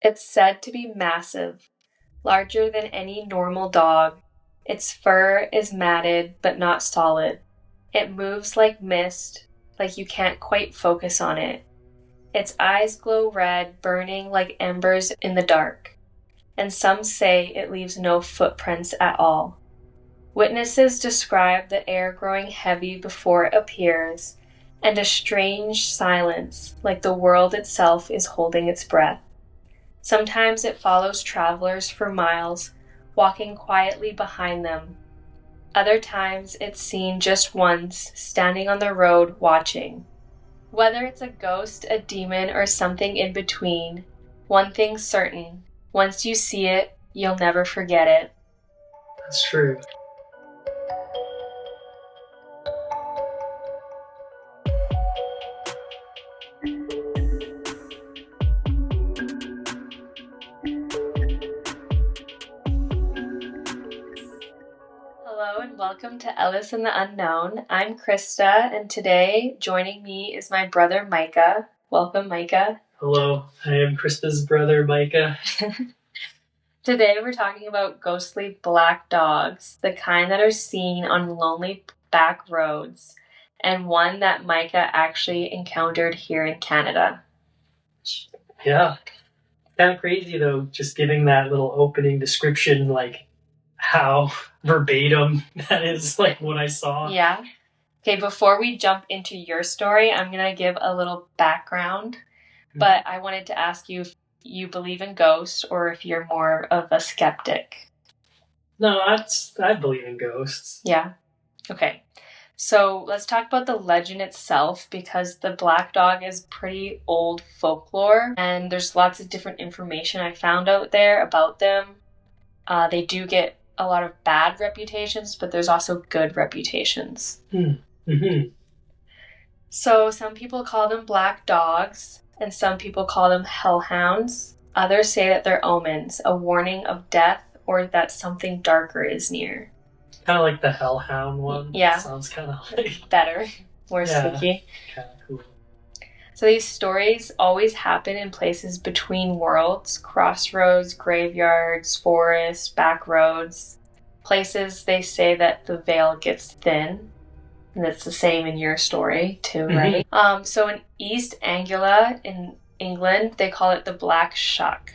It's said to be massive, larger than any normal dog. Its fur is matted but not solid. It moves like mist, like you can't quite focus on it. Its eyes glow red, burning like embers in the dark. And some say it leaves no footprints at all. Witnesses describe the air growing heavy before it appears, and a strange silence, like the world itself is holding its breath. Sometimes it follows travelers for miles, walking quietly behind them. Other times it's seen just once, standing on the road watching. Whether it's a ghost, a demon, or something in between, one thing's certain: once you see it, you'll never forget it. That's true. Hello and welcome to Ellis and the Unknown. I'm Krista, and today joining me is my brother Micah. Welcome, Micah. Hello, I am Krista's brother, Micah. Today we're talking about ghostly black dogs, the kind that are seen on lonely back roads, and one that Micah actually encountered here in Canada. Yeah, kind of crazy though, just giving that little opening description, like how verbatim that is, like what I saw. Yeah. Okay, before we jump into your story, I'm going to give a little background, but I wanted to ask you if you believe in ghosts or if you're more of a skeptic. No, I believe in ghosts. Yeah. Okay. So let's talk about the legend itself, because the black dog is pretty old folklore and there's lots of different information I found out there about them. They do get a lot of bad reputations, but there's also good reputations. So some people call them black dogs and some people call them hellhounds. Others say that they're omens, a warning of death or that something darker is near. Kind of like the hellhound one. Yeah. Sounds kind of like better, more spooky. Kind of cool. So these stories always happen in places between worlds: crossroads, graveyards, forests, back roads, places they say that the veil gets thin. And it's the same in your story too, right? So in East Anglia in England, they call it the Black Shuck.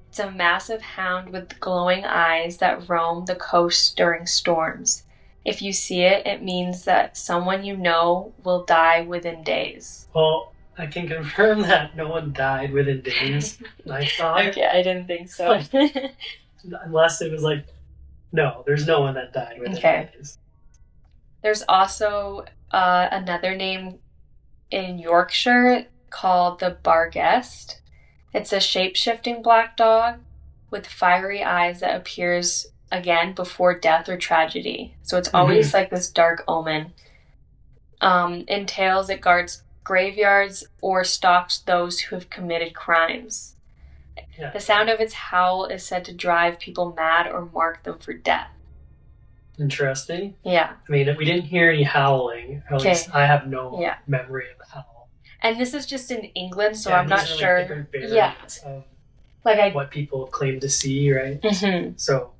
It's a massive hound with glowing eyes that roam the coast during storms. If you see it, it means that someone you know will die within days. Well, I can confirm that no one died within days. I thought. Okay, I didn't think so. Unless it was like, no, there's no one that died within days. There's also another name in Yorkshire called the Barghest. It's a shape-shifting black dog with fiery eyes that appears again before death or tragedy. So it's always like this dark omen. In tales, it guards graveyards or stalks those who have committed crimes. Yeah. The sound of its howl is said to drive people mad or mark them for death. Interesting. Yeah. I mean, we didn't hear any howling. At least I have no memory of the howl. And this is just in England, so I'm not sure. Like different variants of what people claim to see, right? Mm-hmm. So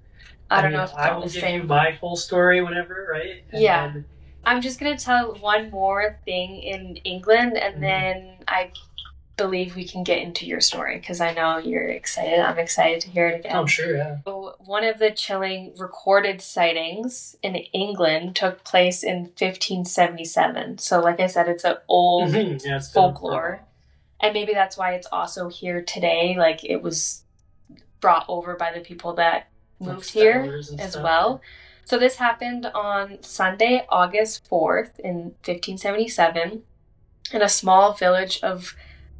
I don't know if it's I all will the give same. you my full story whenever, right? And I'm just going to tell one more thing in England, and then I believe we can get into your story, because I know you're excited. I'm excited to hear it again. Oh, sure, yeah. So one of the chilling recorded sightings in England took place in 1577. So like I said, it's an old folklore. And maybe that's why it's also here today. Like, it was brought over by the people that moved here as well. So this happened on Sunday, August 4th in 1577 in a small village of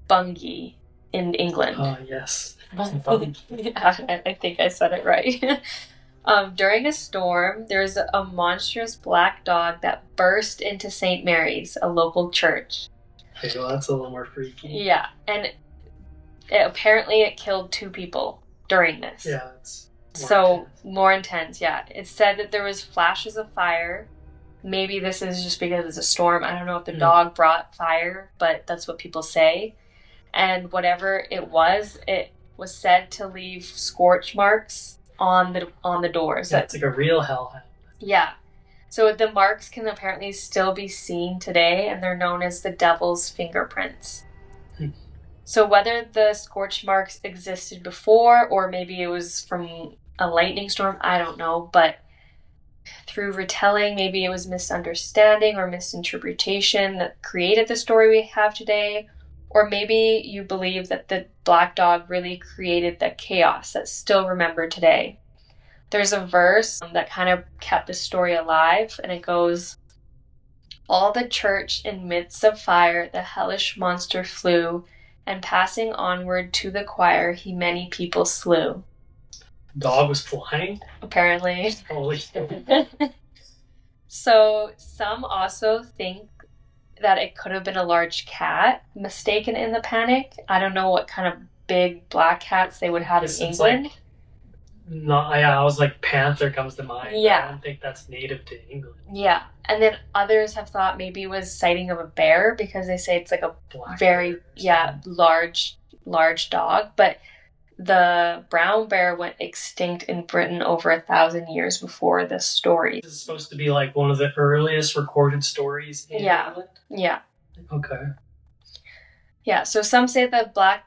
Bungay in England. Oh, yes. Yeah, I think I said it right. During a storm, there was a monstrous black dog that burst into St. Mary's, a local church. Okay, well, that's a little more freaky. Yeah, and apparently it killed 2 people during this. Yeah, it's more intense, yeah. It said that there was flashes of fire. Maybe this is just because it's a storm. I don't know if the dog brought fire, but that's what people say. And whatever it was, it was said to leave scorch marks on the doors. Yeah, it's like a real hellhound. Yeah. So the marks can apparently still be seen today, and they're known as the devil's fingerprints. So whether the scorch marks existed before, or maybe it was from a lightning storm, I don't know. But through retelling, maybe it was misunderstanding or misinterpretation that created the story we have today. Or maybe you believe that the black dog really created the chaos that's still remembered today. There's a verse that kind of kept the story alive, and it goes, "All the church in midst of fire, the hellish monster flew, and passing onward to the choir, he many people slew." Dog was flying? Apparently. Holy shit. So some also think that it could have been a large cat mistaken in the panic. I don't know what kind of big black cats they would have in England. Like, no, I was like panther comes to mind. Yeah. I don't think that's native to England. Yeah. And then others have thought maybe it was sighting of a bear, because they say it's like a Black very bear, large dog. But the brown bear went extinct in Britain over 1,000 years before this story. This is supposed to be like one of the earliest recorded stories in England? Yeah. Okay. Yeah, so some say the black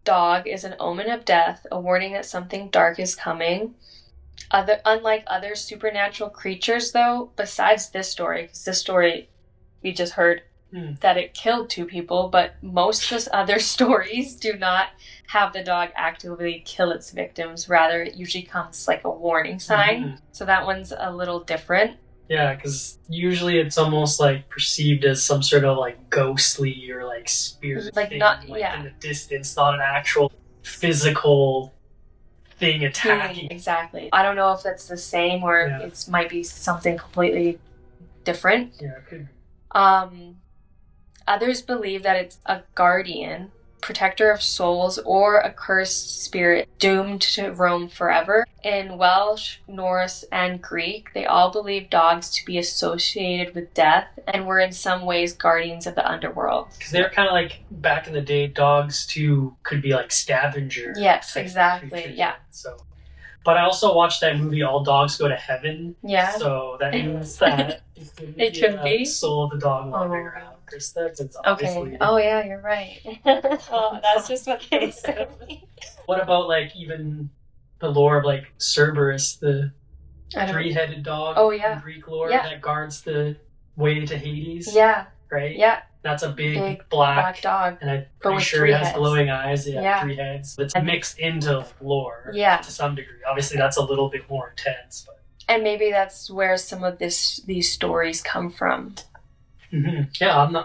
dog is an omen of death, a warning that something dark is coming. Unlike other supernatural creatures, though, besides this story, because this story we just heard that it killed 2 people, but most of the other stories do not have the dog actively kill its victims. Rather, it usually comes like a warning sign. So that one's a little different. Yeah, because usually it's almost like perceived as some sort of like ghostly or like spirit Like thing, not- like yeah. in the distance, not an actual physical thing attacking. Exactly. I don't know if that's the same or it might be something completely different. Yeah, it could. Others believe that it's a guardian, protector of souls, or a cursed spirit doomed to roam forever. In Welsh, Norse, and Greek, they all believe dogs to be associated with death and were in some ways guardians of the underworld. Because they're kind of like, back in the day, dogs too could be like scavenger. Yes, exactly. Creatures. Yeah. So, but I also watched that movie All Dogs Go to Heaven. Yeah. So that means that it could be soul of the dog wandering around. Krista, it's obviously... Okay. Oh yeah, you're right. Oh, that's just what they said. What about like even the lore of like Cerberus, the 3-headed dog? Oh yeah. In Greek lore that guards the way to Hades. Yeah. Right. Yeah. That's a big black dog, and I'm pretty sure it has glowing eyes. Yeah. 3 heads. It's mixed into lore. Yeah. To some degree. Obviously, that's a little bit more intense, but. And maybe that's where some of these stories come from. Mm-hmm. Yeah,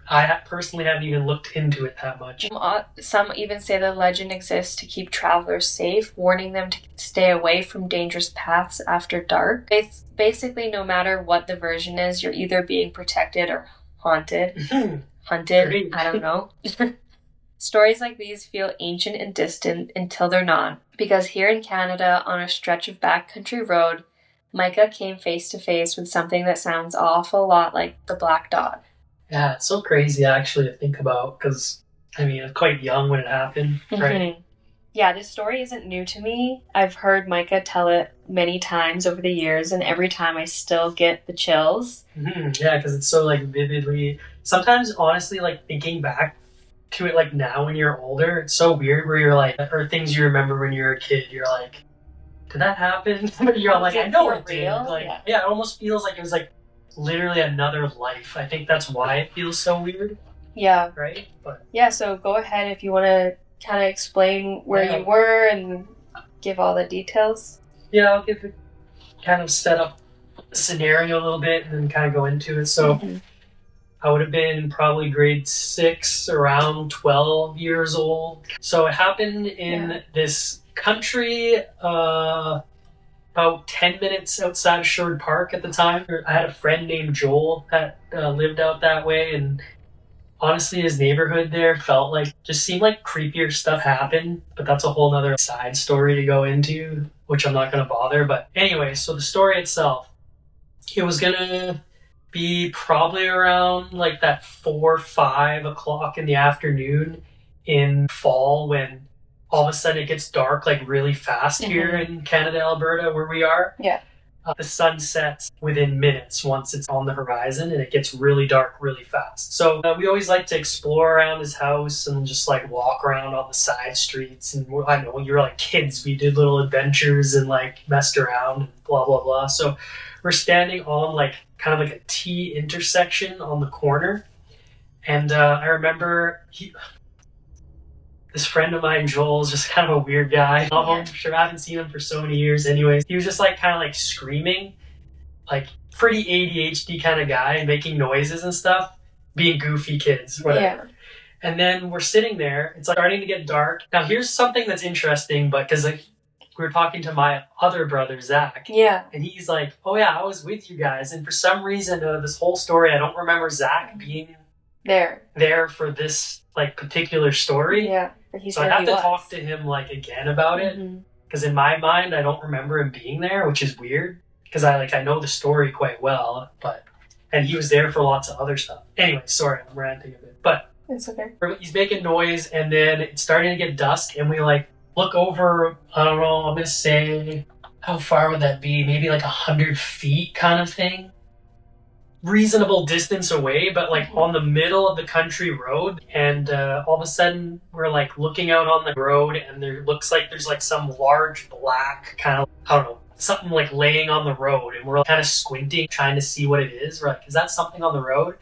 I personally haven't even looked into it that much. Some even say the legend exists to keep travelers safe, warning them to stay away from dangerous paths after dark. It's basically, no matter what the version is, you're either being protected or haunted. Hunted, Great. I don't know. Stories like these feel ancient and distant until they're not. Because here in Canada, on a stretch of backcountry road, Micah came face to face with something that sounds an awful lot like the black dog. Yeah, it's so crazy actually to think about, because, I mean, I was quite young when it happened, right? Mm-hmm. Yeah, this story isn't new to me. I've heard Micah tell it many times over the years, and every time I still get the chills. Mm-hmm. Yeah, because it's so, like, vividly... Sometimes, honestly, like, thinking back to it, like, now when you're older, it's so weird where you're like... Or things you remember when you're a kid, you're like... Did that happen? You're like, I know it did. Like, yeah, it almost feels like it was like literally another life. I think that's why it feels so weird. Yeah. Right? But yeah, so go ahead if you want to kind of explain where you were and give all the details. Yeah, I'll give it kind of set up the scenario a little bit and then kind of go into it. So I would have been probably grade 6, around 12 years old. So it happened in this country, about 10 minutes outside of Sherwood Park at the time. I had a friend named Joel that lived out that way, and honestly his neighborhood there just seemed like creepier stuff happened, but that's a whole nother side story to go into, which I'm not going to bother. But anyway, so the story itself, it was going to be probably around like that 4 or 5 o'clock in the afternoon in fall when all of a sudden it gets dark like really fast here in Canada, Alberta, where we are. Yeah. The sun sets within minutes once it's on the horizon, and it gets really dark really fast. So we always like to explore around his house and just like walk around on the side streets. And I know when you were like kids, we did little adventures and like messed around and blah, blah, blah. So we're standing on like kind of like a T intersection on the corner. And I remember this friend of mine, Joel's just kind of a weird guy. I'm sure I haven't seen him for so many years anyways. He was just like kind of like screaming, like pretty ADHD kind of guy, making noises and stuff, being goofy kids, whatever. Yeah. And then we're sitting there. It's like starting to get dark. Now here's something that's interesting, but because like we were talking to my other brother, Zach. Yeah. And he's like, oh yeah, I was with you guys. And for some reason, this whole story, I don't remember Zach being there for this like particular story. Yeah. So I'd have to talk to him like again about it, because in my mind I don't remember him being there, which is weird because I know the story quite well, and he was there for lots of other stuff. Anyway, sorry, I'm ranting a bit, but it's okay. He's making noise, and then it's starting to get dusk, and we like look over. I don't know. I'm gonna say, how far would that be? Maybe like 100 feet, kind of thing. Reasonable distance away, but like on the middle of the country road, and all of a sudden we're like looking out on the road, and there looks like there's like some large black kind of, I don't know, something like laying on the road, and we're kind of squinting trying to see what it is. We're like, is that something on the road?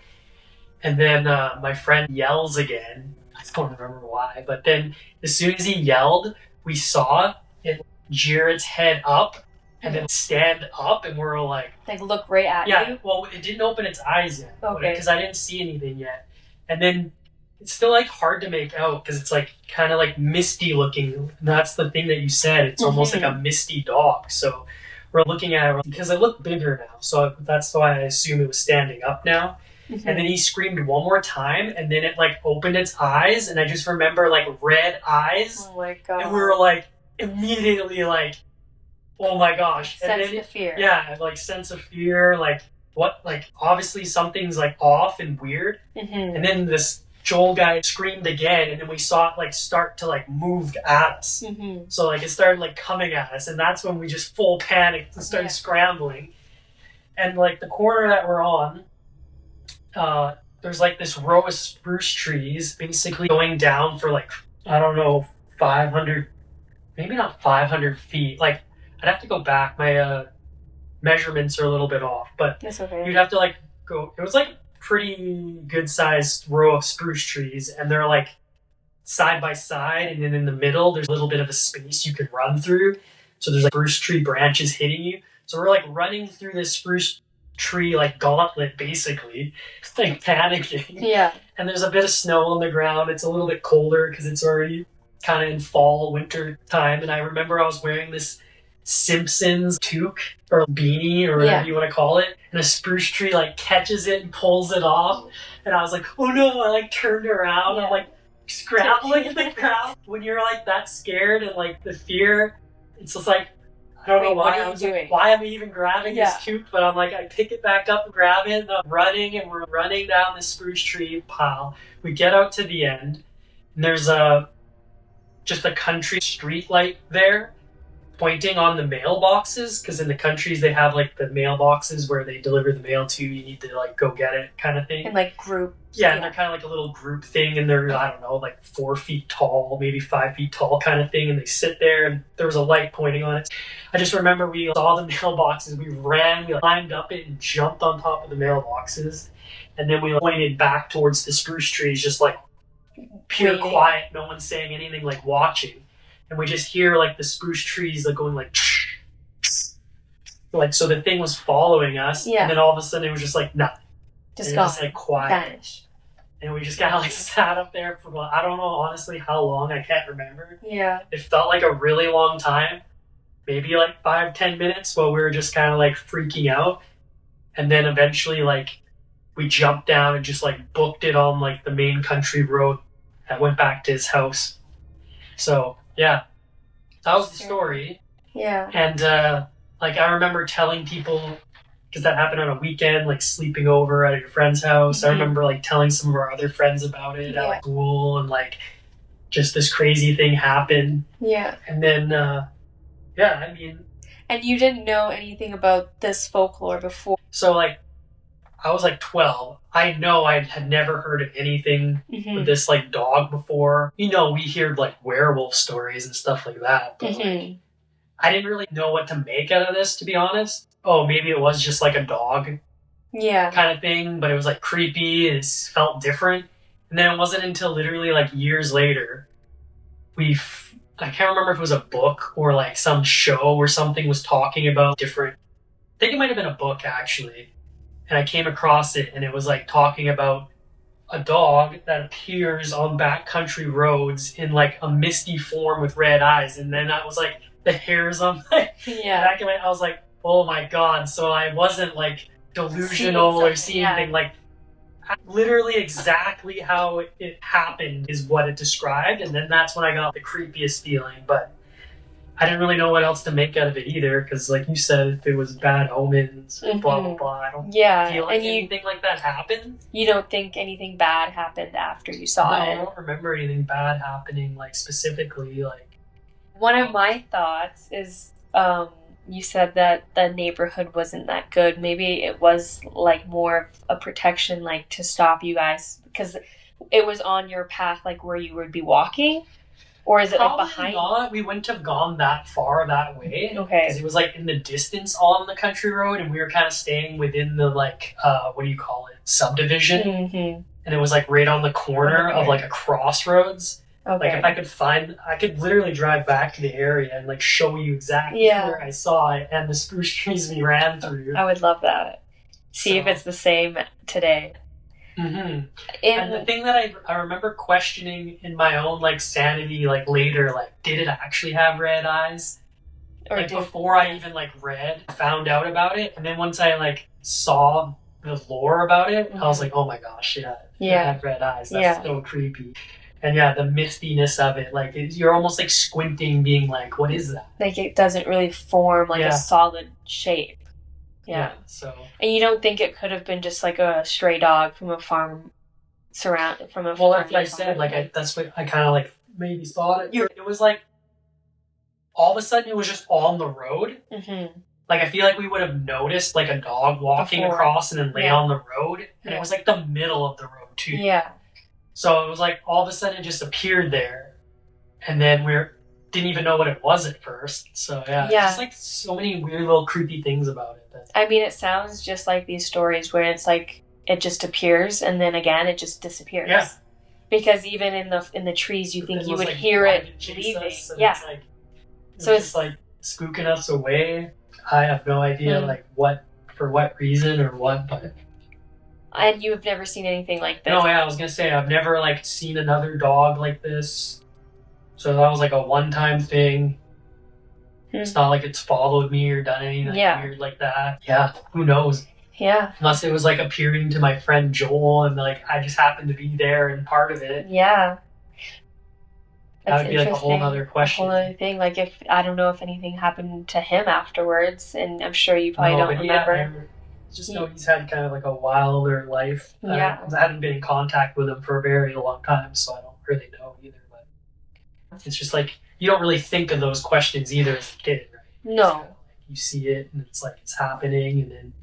And then my friend yells again. I don't remember why, but then as soon as he yelled, we saw it jeer its head up and then stand up, and we're like look right at you? Yeah, well, it didn't open its eyes yet. Okay. Because I didn't see anything yet. And then it's still like hard to make out because it's like kind of like misty looking. And that's the thing that you said. It's almost like a misty dog. So we're looking at it because it looked bigger now. So that's why I assume it was standing up now. And then he screamed one more time, and then it like opened its eyes, and I just remember like red eyes. Oh my god. And we were like immediately like, oh my gosh. Sense of fear. Yeah, like sense of fear, like what, like obviously something's like off and weird. And then this Joel guy screamed again, and then we saw it like start to like move at us. So like it started like coming at us, and that's when we just full panicked and started scrambling. And like the corner that we're on, there's like this row of spruce trees basically going down for like, I don't know, 500, maybe not 500 feet. Like I'd have to go back. My measurements are a little bit off, but that's okay. You'd have to like go. It was like pretty good sized row of spruce trees, and they're like side by side, and then in the middle there's a little bit of a space you can run through. So there's like spruce tree branches hitting you. So we're like running through this spruce tree like gauntlet basically, like panicking. Yeah. And there's a bit of snow on the ground. It's a little bit colder because it's already kind of in fall, winter time. And I remember I was wearing this Simpsons toque or beanie or whatever you want to call it, and a spruce tree like catches it and pulls it off, and I was like, oh no. I like turned around. I'm like scrambling in the crowd. When you're like that scared and like the fear, it's just like, I don't know why I'm even grabbing this toque, but I'm like, I pick it back up and grab it, and I'm running, and we're running down this spruce tree pile. We get out to the end, and there's just a country street light there pointing on the mailboxes, because in the countries they have like the mailboxes where they deliver the mail to. You need to like go get it kind of thing. And like group. Yeah, and they're kind of like a little group thing, and they're, I don't know, like 4 feet tall, maybe 5 feet tall kind of thing, and they sit there, and there was a light pointing on it. I just remember we saw the mailboxes, we ran, we climbed up it and jumped on top of the mailboxes, and then we pointed back towards the spruce trees, just like pure quiet, no one's saying anything, like watching. And we just hear like the spruce trees like going like, like, so the thing was following us, and then all of a sudden it was just like nothing. Just gone. Just like quiet. Vanished. And we just kind of like sat up there for, I don't know honestly how long, I can't remember. Yeah. It felt like a really long time, maybe like 5-10 minutes, while we were just kind of like freaking out. And then eventually like we jumped down and just like booked it on like the main country road that went back to his house. So yeah, that was the story. Yeah. And like I remember telling people, because that happened on a weekend, like sleeping over at your friend's house. I remember like telling some of our other friends about it at like school, and like just this crazy thing happened. Yeah. And then, I mean... And you didn't know anything about this folklore before? So, like, I was like 12. I know I had never heard of anything with this like dog before. You know, we hear like werewolf stories and stuff like that. But like, I didn't really know what to make out of this, to be honest. Oh, maybe it was just like a dog kind of thing, but it was like creepy and it felt different. And then it wasn't until literally like years later, I can't remember if it was a book or like some show or something was talking about different... I think it might have been a book actually. And I came across it, and it was like talking about a dog that appears on backcountry roads in like a misty form with red eyes. And then I was like, the hairs on my back of my... I was like, oh my god. So I wasn't like delusional or seeing anything. Like, literally exactly how it happened is what it described. And then that's when I got the creepiest feeling. But I didn't really know what else to make out of it either, because like you said, if it was bad omens, blah, blah, blah, I don't feel like anything like that happened. You don't think anything bad happened after you saw it? No, I don't remember anything bad happening, like, specifically, like... One of my thoughts is, you said that the neighborhood wasn't that good. Maybe it was, like, more of a protection, like, to stop you guys, because it was on your path, like, where you would be walking? Or is it probably like behind? Not. We wouldn't have gone that far that way. Okay. Because it was like in the distance on the country road, and we were kind of staying within the like, what do you call it? Subdivision. Mm-hmm. And it was like right on the corner of like a crossroads. Okay. Like if I could I could literally drive back to the area and like show you exactly where I saw it and the spruce trees we ran through. I would love that. See if it's the same today. Mm-hmm. And the thing that I remember questioning in my own like sanity, like later, like did it actually have red eyes? Or like before I even like found out about it, and then once I like saw the lore about it, I was like, oh my gosh, it had red eyes. That's so creepy. And the mistiness of it, like you're almost like squinting, being like, what is that? Like it doesn't really form like a solid shape. Yeah. So. And you don't think it could have been just like a stray dog from a farm Well, like I said, like that's what I kind of like maybe thought it. It was like all of a sudden it was just on the road. Mm-hmm. Like I feel like we would have noticed like a dog walking across and then lay on the road, and it was like the middle of the road too. Yeah. So it was like all of a sudden it just appeared there, and then didn't even know what it was at first. So just like so many weird little creepy things about it. I mean, it sounds just like these stories where it's like it just appears and then again it just disappears. Yeah. Because even in the trees, you think you would hear it leaving. Yeah. So it's like spooking us away. I have no idea like for what reason or what, but. And you've never seen anything like this? No, I was gonna say I've never like seen another dog like this. So that was like a one-time thing. It's not like it's followed me or done anything weird like that. Yeah, who knows? Yeah. Unless it was like appearing to my friend Joel and like I just happened to be there and part of it. Yeah. That would be like a whole other question. A whole other thing. Like if, I don't know if anything happened to him afterwards, and I'm sure you probably don't remember. Just know he's had kind of like a wilder life. Yeah. I haven't been in contact with him for a very long time, so I don't really know either. But it's just like, you don't really think of those questions either as a kid, right? No. Kind of like you see it and it's like it's happening, and then,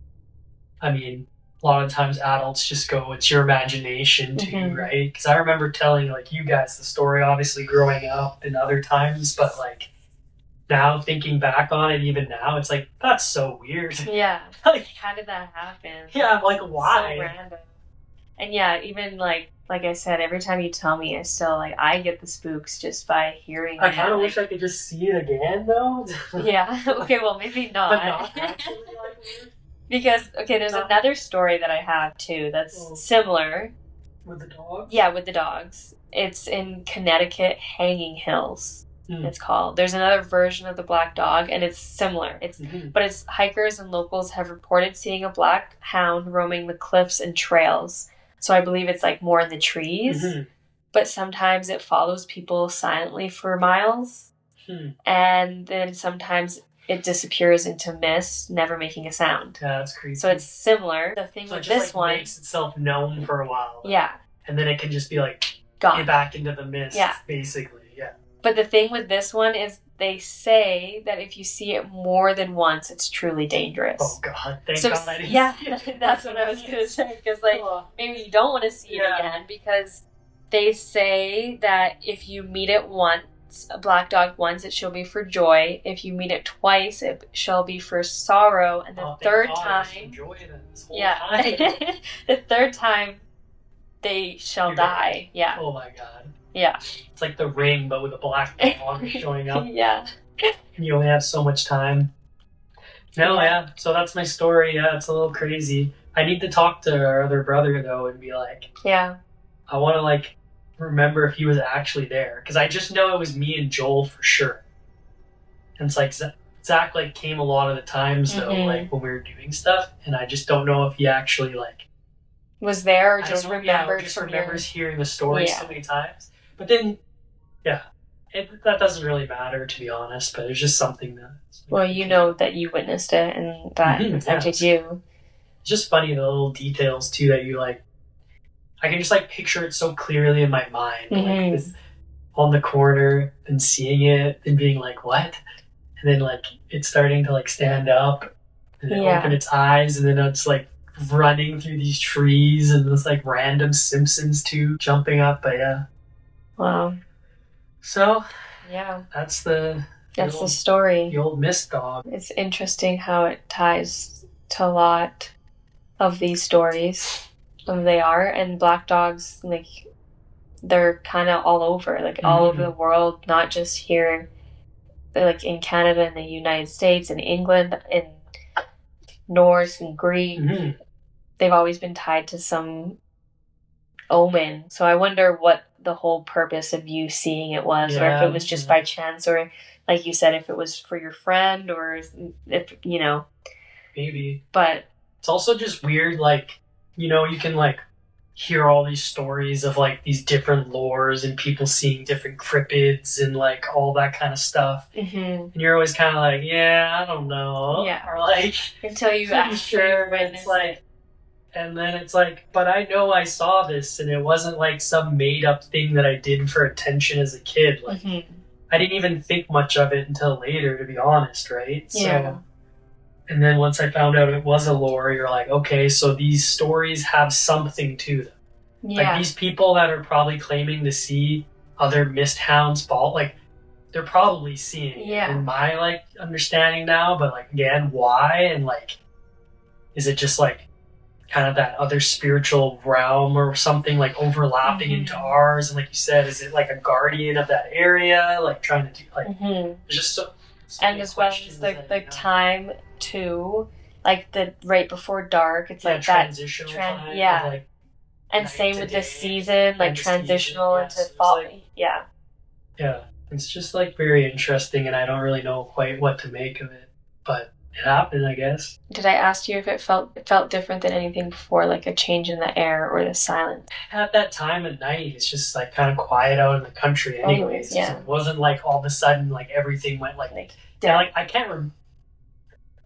I mean, a lot of times adults just go, it's your imagination too, right? Because I remember telling like you guys the story, obviously growing up and other times, but like now thinking back on it, even now, it's like, that's so weird. Yeah. Like, how did that happen? Yeah, I'm like, why? So random. And even like I said, every time you tell me, I get the spooks just by hearing it. I kind of wish I could just see it again, though. Yeah. Okay, well, maybe not. But not actually, because, there's another story that I have, too, that's similar. With the dogs? Yeah, with the dogs. It's in Connecticut, Hanging Hills. It's called. There's another version of the black dog, and it's similar. But it's hikers and locals have reported seeing a black hound roaming the cliffs and trails. So I believe it's like more in the trees. But sometimes it follows people silently for miles. And then sometimes it disappears into mist, never making a sound. Yeah, that's creepy. So it's similar. The thing with this one, makes itself known for a while. Yeah. And then it can just be like gone. back into the mist, Yeah. basically. Yeah. But the thing with this one is they say that if you see it more than once, it's truly dangerous. Oh, God. Thank God I didn't see it. That's what I was going to say. Because, like, maybe you don't want to see it again. Because they say that if you meet it once, a black dog once, it shall be for joy. If you meet it twice, it shall be for sorrow. And the third time... the third time, they shall die. Yeah. Oh, my God. Yeah. It's like The Ring, but with a black dog showing up. Yeah. And you only have so much time. No, yeah. So that's my story. Yeah, it's a little crazy. I need to talk to our other brother, though, and be like... Yeah. I want to, like, remember if he was actually there. Because I just know it was me and Joel for sure. And it's like, Zach, like, came a lot of the times, though, like, when we were doing stuff. And I just don't know if he actually, like... was there or just remembered. Just remembers hearing the story so many times. But then, that doesn't really matter, to be honest. But it's just something that... Well, you know that you witnessed it and that affected you. It's just funny, the little details, too, that you, like... I can just, like, picture it so clearly in my mind. Like, this, on the corner, and seeing it, and being like, what? And then, like, it's starting to, like, stand up, and then open its eyes, and then it's, like, running through these trees, and this, like, random Simpsons, too, jumping up. But, yeah. Wow. So, that's the story. The old mist dog. It's interesting how it ties to a lot of these stories. They are, and black dogs, like, they're kind of all over, like, all over the world, not just here, like, in Canada and the United States and England, in Norse and Greek. They've always been tied to some omen. So I wonder what the whole purpose of you seeing it was, or if it was just by chance, or, like you said, if it was for your friend, or if, you know. Maybe. But it's also just weird, like, you know, you can, like, hear all these stories of, like, these different lores and people seeing different cryptids and, like, all that kind of stuff. And you're always kind of like, I don't know. Yeah. Or, like... until you actually it's like... And then it's like, but I know I saw this, and it wasn't, like, some made-up thing that I did for attention as a kid. Like, I didn't even think much of it until later, to be honest, right? Yeah. So, and then once I found out it was a lore, you're like, okay, so these stories have something to them. Yeah. Like, these people that are probably claiming to see other mist hounds fall, like, they're probably seeing it in my, like, understanding now, but, like, again, why? And, like, is it just, like, kind of that other spiritual realm or something, like, overlapping into ours? And like you said, is it, like, a guardian of that area, like, trying to do, like, there's just so and as well as the time too, like, the right before dark, it's like transitional time of, like, and same with this season, like, transitional into fall. Like, it's just, like, very interesting, and I don't really know quite what to make of it, but it happened, I guess. Did I ask you if it felt different than anything before, like a change in the air or the silence? At that time of night, it's just, like, kind of quiet out in the country anyways. So it wasn't like all of a sudden, like, everything went like I can't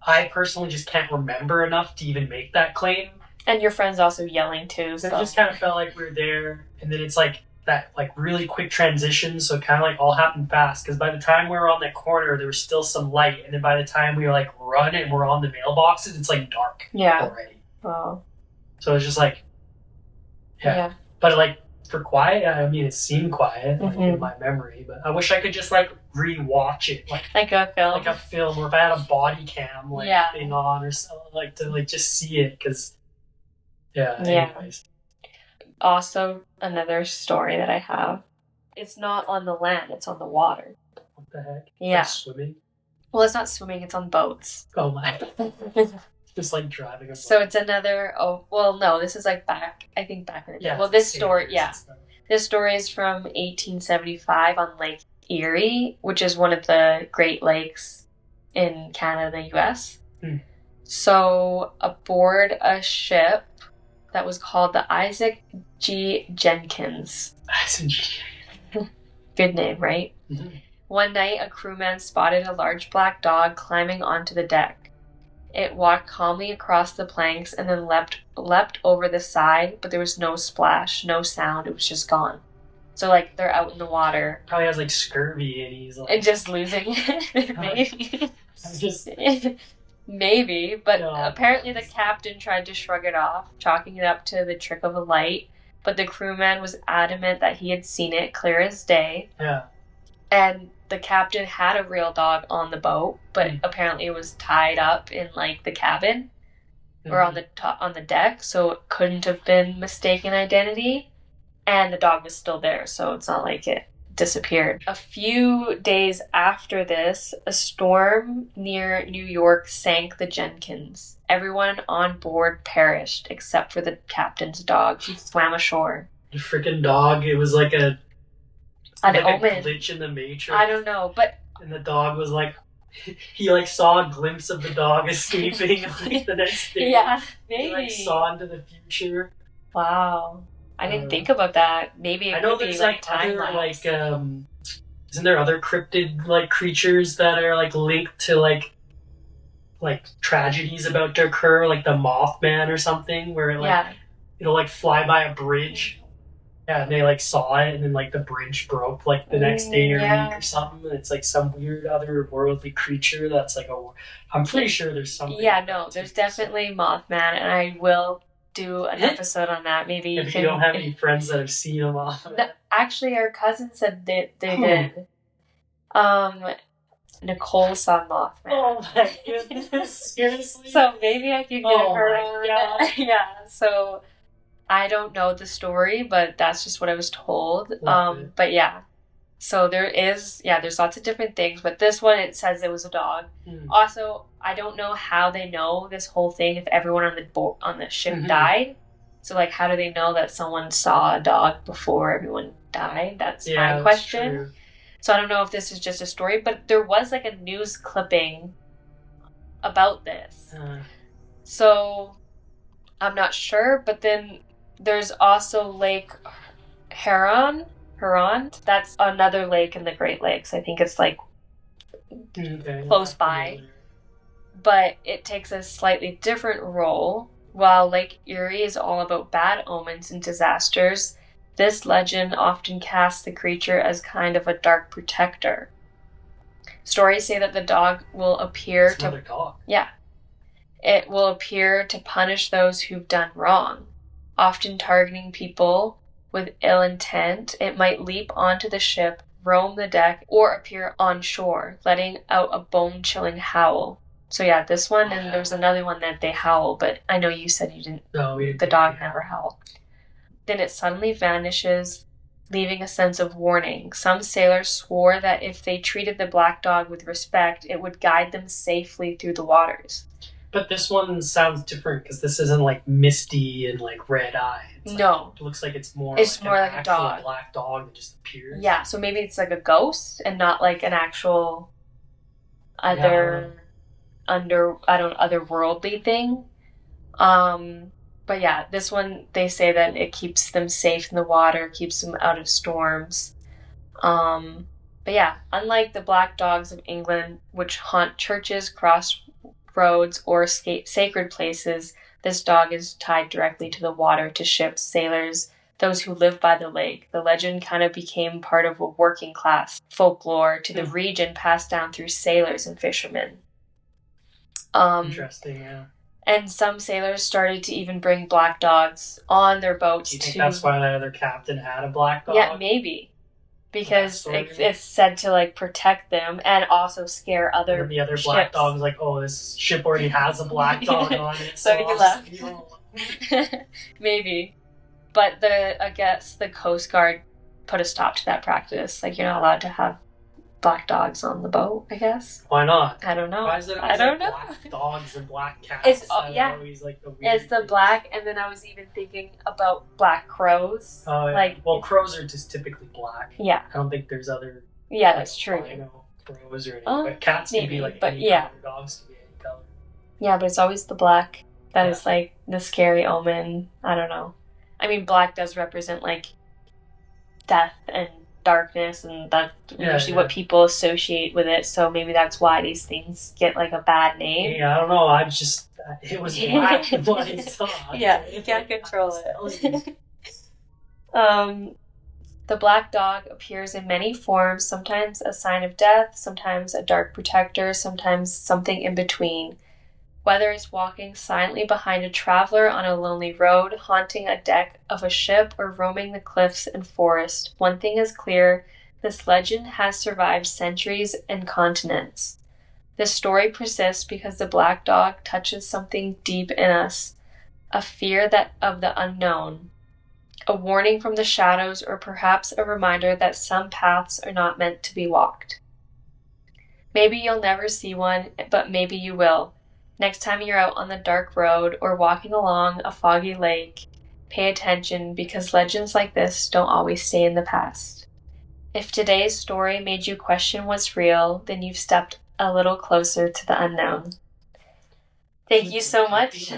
I personally just can't remember enough to even make that claim. And your friend's also yelling too. So it just kind of felt like we were there, and then it's like that, like, really quick transition, so it kind of, like, all happened fast, because by the time we were on that corner, there was still some light, and then by the time we were, like, run and we're on the mailboxes, it's, like, dark already. Wow. So it's just like, but, like, for quiet, I mean, it seemed quiet, like, in my memory, but I wish I could just, like, re-watch it, like a film. Like a film, or if I had a body cam, like, thing on, or something, like, to, like, just see it, because, anyways. Also, another story that I have. It's not on the land, it's on the water. What the heck? Yeah. Like swimming? Well, it's not swimming, it's on boats. Oh my. Just, like, driving a boat. So it's another, no, this is, like, back in well, this story, this story is from 1875 on Lake Erie, which is one of the Great Lakes in Canada and the U.S. So, aboard a ship that was called the Isaac G. Jenkins. Good name, right? One night, a crewman spotted a large black dog climbing onto the deck. It walked calmly across the planks and then leapt over the side, but there was no splash, no sound. It was just gone. So, like, they're out in the water. Probably has, like, scurvy and he's, like... And just losing it. Maybe. Maybe. But apparently the captain tried to shrug it off, chalking it up to the trick of a light. But the crewman was adamant that he had seen it clear as day. Yeah. And the captain had a real dog on the boat, but apparently it was tied up in, like, the cabin or on the deck, so it couldn't have been mistaken identity. And the dog was still there, so it's not like it disappeared. A few days after this, a storm near New York sank the Jenkins. Everyone on board perished except for the captain's dog, who swam ashore. The freaking dog, it was like an Omen. A glitch in the Matrix. I don't know, but... And the dog was like... He, like, saw a glimpse of the dog escaping, like, the next day. Yeah, maybe. He, like, saw into the future. Wow. I didn't think about that. Maybe it could be, like, time lapse. Isn't there other cryptid, like, creatures that are, like, linked to, like, tragedies about to occur, like the Mothman or something, where, like, it'll, like, fly by a bridge. Yeah, and they, like, saw it, and then, like, the bridge broke, like, the next day or week or something, and it's, like, some weird otherworldly creature that's, like, I'm pretty sure there's something. Yeah, no, there's definitely Mothman, and I will do an episode on that. Maybe if you don't have any friends that have seen a Mothman. Actually, our cousin said they did. Nicole saw Mothman. Oh my goodness, seriously? So maybe I can get her on. Yeah, so... I don't know the story, but that's just what I was told. But yeah. So there's lots of different things, but this one, it says it was a dog. Also, I don't know how they know this whole thing if everyone on the ship died. So, like, how do they know that someone saw a dog before everyone died? That's my question. True. So I don't know if this is just a story, but there was, like, a news clipping about this. So I'm not sure, but then there's also Lake Huron. That's another lake in the Great Lakes. I think it's, like, close by. But it takes a slightly different role. While Lake Erie is all about bad omens and disasters, this legend often casts the creature as kind of a dark protector. Stories say that the dog will appear to... another dog. Yeah. It will appear to punish those who've done wrong. Often targeting people with ill intent, it might leap onto the ship, roam the deck, or appear on shore, letting out a bone-chilling howl. So yeah, this one, and there's another one that they howl, but I know you said you didn't. No, the dog never howled. Then it suddenly vanishes, leaving a sense of warning. Some sailors swore that if they treated the black dog with respect, it would guide them safely through the waters. But this one sounds different because this isn't, like, misty and, like, red eye. No. It looks like it's more like a dog. Black dog that just appears. Yeah, so maybe it's like a ghost and not like an actual otherworldly thing. But yeah, this one, they say that it keeps them safe in the water, keeps them out of storms. But yeah, unlike the black dogs of England, which haunt churches, crossroads, or sacred places, this dog is tied directly to the water, to ships, sailors, those who live by the lake. The legend kind of became part of a working class folklore to the region, passed down through sailors and fishermen. Interesting, yeah. And some sailors started to even bring black dogs on their boats. Do you think that's why the other captain had a black dog? Yeah, maybe. Because it's said to, like, protect them and also scare other and the other black ships. dog's like, oh, this ship already has a black dog on it. So he left. Maybe. But I guess the Coast Guard put a stop to that practice. Like, you're not allowed to have black dogs on the boat, I guess. Why not? I don't know. Why is it always black dogs and black cats? It's like the weird it's the black, and then I was even thinking about black crows. Oh, yeah. Like, well, crows are just typically black. Yeah. I don't think there's other. Yeah, that's true. Crows or anything, but cats can be like any color. Dogs can be any color. Yeah, but it's always the black that is like the scary omen. I don't know. I mean, black does represent like death and darkness, and that's usually what people associate with it, so maybe that's why these things get like a bad name. Yeah, I don't know, it was black what I saw. Yeah, you can't control it. The black dog appears in many forms, sometimes a sign of death, sometimes a dark protector, sometimes something in between. Whether it's walking silently behind a traveler on a lonely road, haunting a deck of a ship, or roaming the cliffs and forest, one thing is clear: this legend has survived centuries and continents. This story persists because the black dog touches something deep in us, a fear of the unknown, a warning from the shadows, or perhaps a reminder that some paths are not meant to be walked. Maybe you'll never see one, but maybe you will. Next time you're out on the dark road or walking along a foggy lake, pay attention, because legends like this don't always stay in the past. If today's story made you question what's real, then you've stepped a little closer to the unknown. Thank you so much.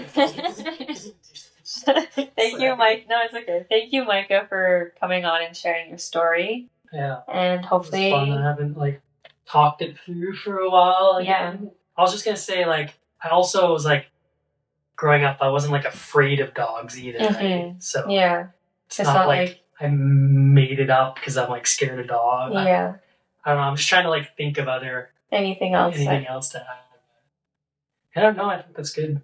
Thank you, Mike. No, it's okay. Thank you, Micah, for coming on and sharing your story. Yeah. And hopefully... It was fun. I haven't, talked it through for a while. Yeah. I was just going to say, I also was, growing up, I wasn't, afraid of dogs either, right? So, yeah. It's not like I made it up because I'm, scared of dogs. Yeah. I don't know. I'm just trying to, think of anything else to add. I don't know. I think that's good.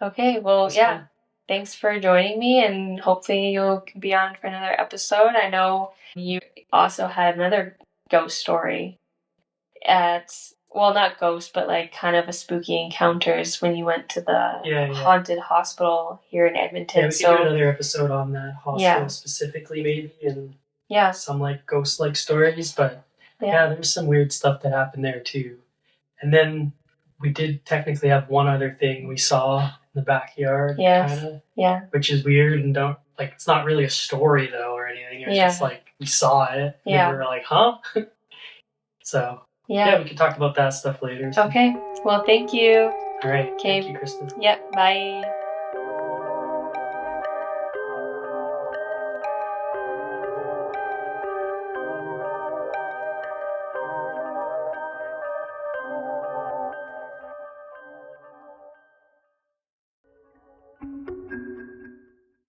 Okay. Well, yeah. Thanks for joining me, and hopefully you'll be on for another episode. I know you also had another ghost story not ghost, but kind of a spooky encounters when you went to the haunted hospital here in Edmonton. Yeah, we can do another episode on that hospital specifically, maybe, and some ghost-like stories. But there's some weird stuff that happened there too. And then we did technically have one other thing we saw in the backyard, which is weird and it's not really a story though or anything. It's just we saw it, and we were like, huh? So. Yeah, we can talk about that stuff later. Okay. Well, thank you. All right. Thank you, Krista. Yep. Bye.